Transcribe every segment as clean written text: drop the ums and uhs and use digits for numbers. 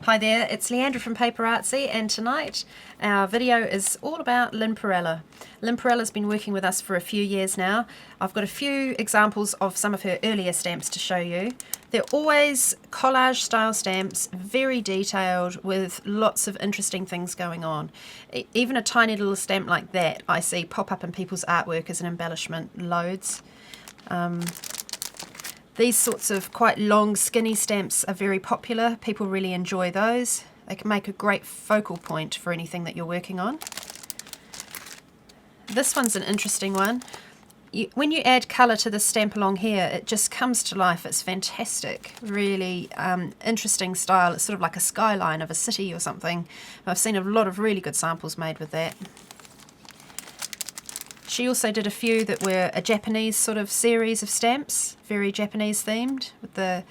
Hi there, it's Leandra from PaperArtsy, and tonight our video is all about Lynne Perrella. Lynne Perella's been working with us for a few years now. I've got a few examples of some of her earlier stamps to show you. They're always collage style stamps, very detailed, with lots of interesting things going on. Even a tiny little stamp like that I see pop up in people's artwork as an embellishment loads. These sorts of quite long, skinny stamps are very popular. People really enjoy those. They can make a great focal point for anything that you're working on. This one's an interesting one. When you add colour to the stamp along here, it just comes to life. It's fantastic. Really interesting style. It's sort of like a skyline of a city or something. I've seen a lot of really good samples made with that. She also did a few that were a Japanese sort of series of stamps, very Japanese themed, with the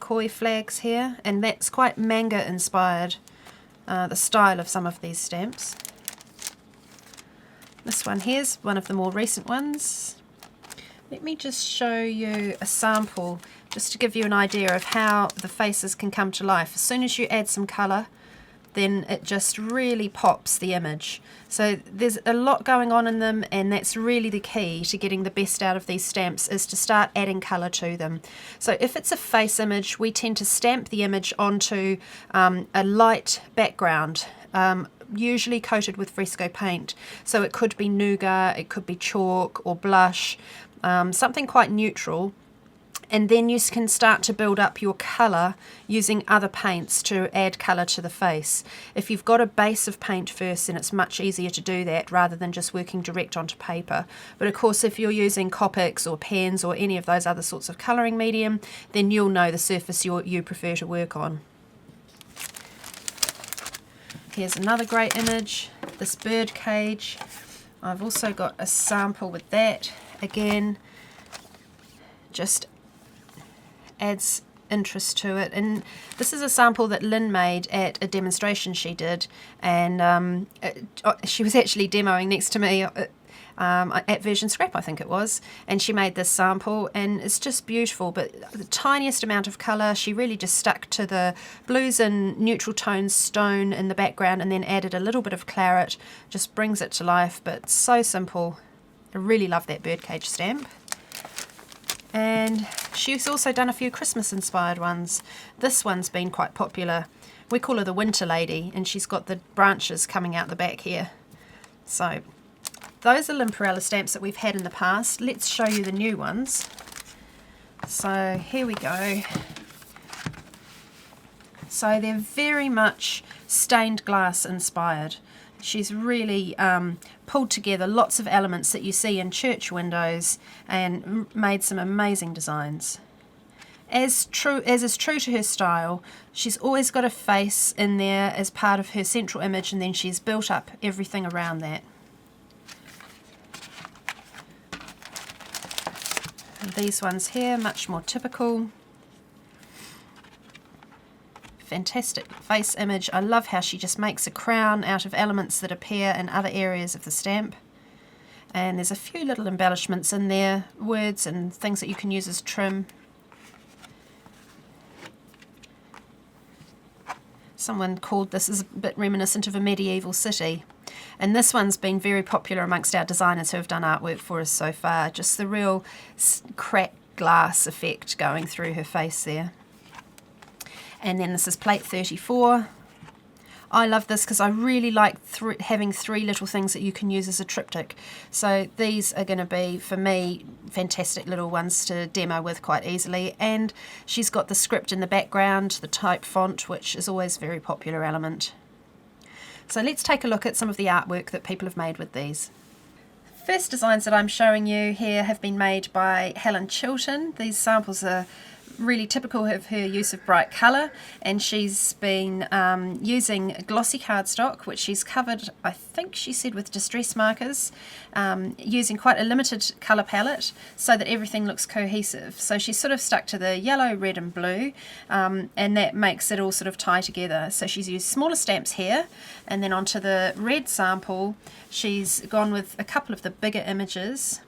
koi flags here, and that's quite manga inspired, the style of some of these stamps. This one here's one of the more recent ones. Let me just show you a sample, just to give you an idea of how the faces can come to life. As soon as you add some colour, then it just really pops the image. So there's a lot going on in them, and that's really the key to getting the best out of these stamps, is to start adding colour to them. So if it's a face image, we tend to stamp the image onto a light background, usually coated with fresco paint. So it could be nougat, it could be chalk or blush, something quite neutral. And then you can start to build up your colour using other paints to add colour to the face. If you've got a base of paint first, then it's much easier to do that rather than just working direct onto paper. But of course, if you're using Copics or pens or any of those other sorts of colouring medium, then you'll know the surface you prefer to work on. Here's another great image, this bird cage. I've also got a sample with that. Again, just adds interest to it, and this is a sample that Lynne made at a demonstration she did, and she was actually demoing next to me at Version Scrap, I think it was, and she made this sample, and it's just beautiful. But the tiniest amount of colour, she really just stuck to the blues and neutral tones stone in the background, and then added a little bit of claret, just brings it to life. But so simple. I really love that birdcage stamp. And she's also done a few Christmas inspired ones. This one's been quite popular. We call her the Winter Lady, and she's got the branches coming out the back here. So those are Lynne Perrella stamps that we've had in the past. Let's show you the new ones. So here we go. So they're very much stained glass inspired. She's really pulled together lots of elements that you see in church windows and made some amazing designs. As is true to her style, she's always got a face in there as part of her central image, and then she's built up everything around that. And these ones here, much more typical. Fantastic face image. I love how she just makes a crown out of elements that appear in other areas of the stamp. And there's a few little embellishments in there, words and things that you can use as trim. Someone called this as a bit reminiscent of a medieval city. And this one's been very popular amongst our designers who have done artwork for us so far. Just the real cracked glass effect going through her face there. And then this is plate 34. I love this because I really like having three little things that you can use as a triptych. So these are going to be, for me, fantastic little ones to demo with quite easily. And she's got the script in the background, the type font, which is always a very popular element. So let's take a look at some of the artwork that people have made with these. First designs that I'm showing you here have been made by Helen Chilton. These samples are really typical of her use of bright colour, and she's been using glossy cardstock, which she's covered, I think she said, with distress markers, using quite a limited colour palette so that everything looks cohesive. So she's sort of stuck to the yellow, red and blue, and that makes it all sort of tie together. So she's used smaller stamps here, and then onto the red sample she's gone with a couple of the bigger images.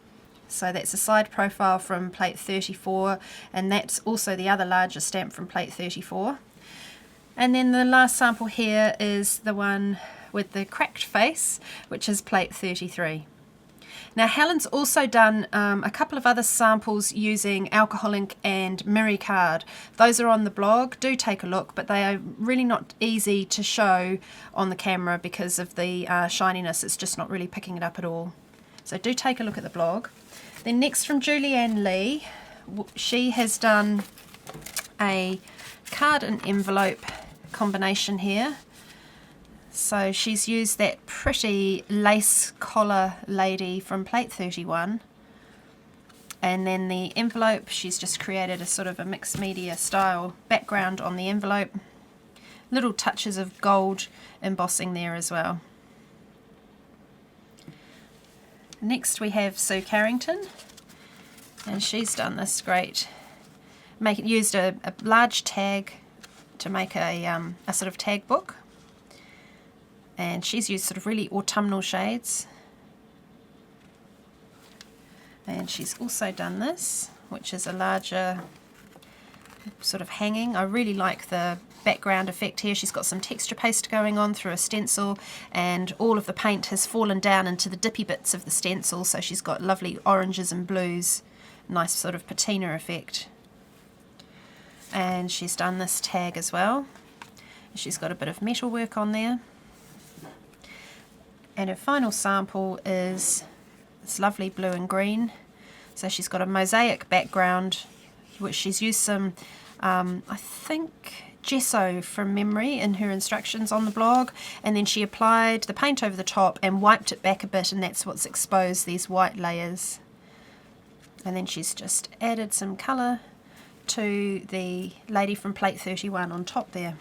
So that's a side profile from plate 34, and that's also the other larger stamp from plate 34. And then the last sample here is the one with the cracked face, which is plate 33. Now Helen's also done a couple of other samples using alcohol ink and Miri card. Those are on the blog, do take a look, but they are really not easy to show on the camera because of the shininess. It's just not really picking it up at all. So do take a look at the blog. Then next from Julianne Lee, she has done a card and envelope combination here. So she's used that pretty lace collar lady from plate 31, and then the envelope, she's just created a sort of a mixed media style background on the envelope, little touches of gold embossing there as well. Next we have Sue Carrington, and she's done this great, used a large tag to make a sort of tag book. And she's used sort of really autumnal shades. And she's also done this, which is a larger sort of hanging. I really like the background effect here. She's got some texture paste going on through a stencil, and all of the paint has fallen down into the dippy bits of the stencil, so she's got lovely oranges and blues, nice sort of patina effect. And she's done this tag as well. She's got a bit of metal work on there. And her final sample is this lovely blue and green. So she's got a mosaic background, which she's used some, I think, gesso from memory in her instructions on the blog. And then she applied the paint over the top and wiped it back a bit, and that's what's exposed these white layers. And then she's just added some colour to the lady from plate 31 on top there.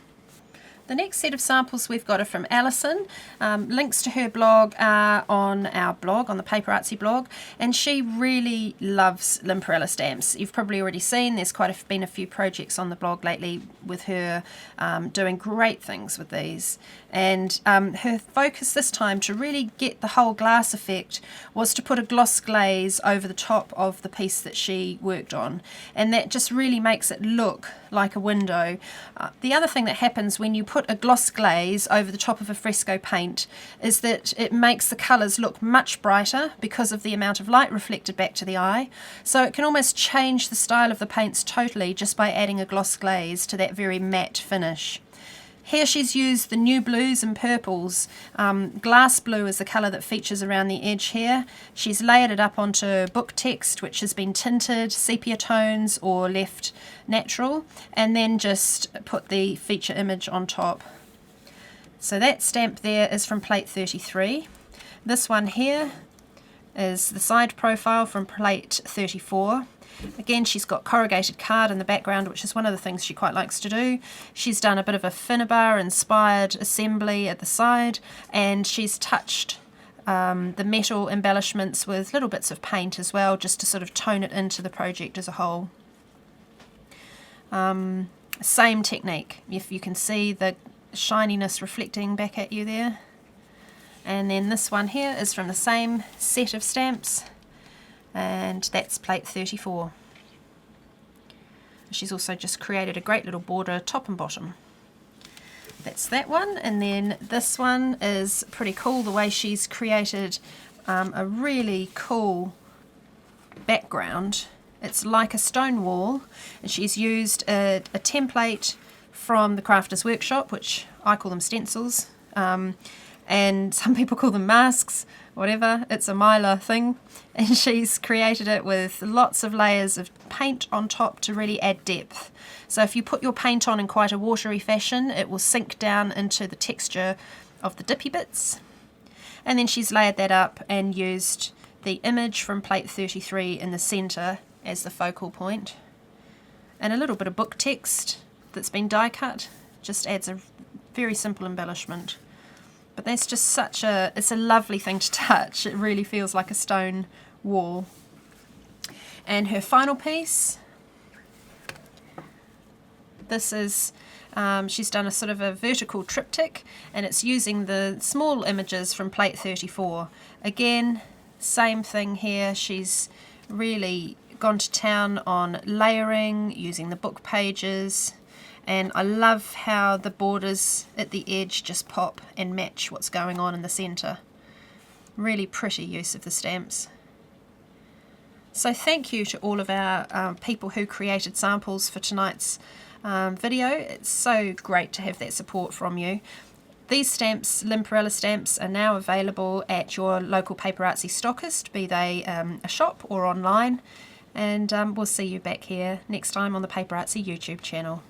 The next set of samples we've got are from Alison. Links to her blog are on our blog, on the PaperArtsy blog, and she really loves Lynne Perrella stamps. You've probably already seen there's been a few projects on the blog lately with her doing great things with these. And her focus this time, to really get the whole glass effect, was to put a gloss glaze over the top of the piece that she worked on, and that just really makes it look like a window. The other thing that happens when you put a gloss glaze over the top of a fresco paint is that it makes the colours look much brighter because of the amount of light reflected back to the eye. So it can almost change the style of the paints totally just by adding a gloss glaze to that very matte finish. Here she's used the new blues and purples. Glass blue is the colour that features around the edge here. She's layered it up onto book text, which has been tinted, sepia tones, or left natural, and then just put the feature image on top. So that stamp there is from plate 33. This one here is the side profile from plate 34. Again, she's got corrugated card in the background, which is one of the things she quite likes to do. She's done a bit of a Finnabar inspired assembly at the side, and she's touched the metal embellishments with little bits of paint as well, just to sort of tone it into the project as a whole. Same technique, if you can see the shininess reflecting back at you there. And then this one here is from the same set of stamps, and that's plate 34. She's also just created a great little border top and bottom. That's that one. And then this one is pretty cool, the way she's created a really cool background. It's like a stone wall, and she's used a template from the Crafters Workshop, which I call them stencils, and some people call them masks, whatever. It's a Mylar thing, and she's created it with lots of layers of paint on top to really add depth. So if you put your paint on in quite a watery fashion, it will sink down into the texture of the dippy bits. And then she's layered that up and used the image from plate 33 in the centre as the focal point, and a little bit of book text that's been die cut. Just adds a very simple embellishment. But that's just it's a lovely thing to touch. It really feels like a stone wall. And her final piece, this is, she's done a sort of a vertical triptych, and it's using the small images from plate 34. Again, same thing here. She's really gone to town on layering, using the book pages, And I love how the borders at the edge just pop and match what's going on in the centre. Really pretty use of the stamps. So thank you to all of our people who created samples for tonight's video. It's so great to have that support from you. These stamps, Lynne Perrella stamps, are now available at your local PaperArtsy stockist, be they a shop or online. And we'll see you back here next time on the PaperArtsy YouTube channel.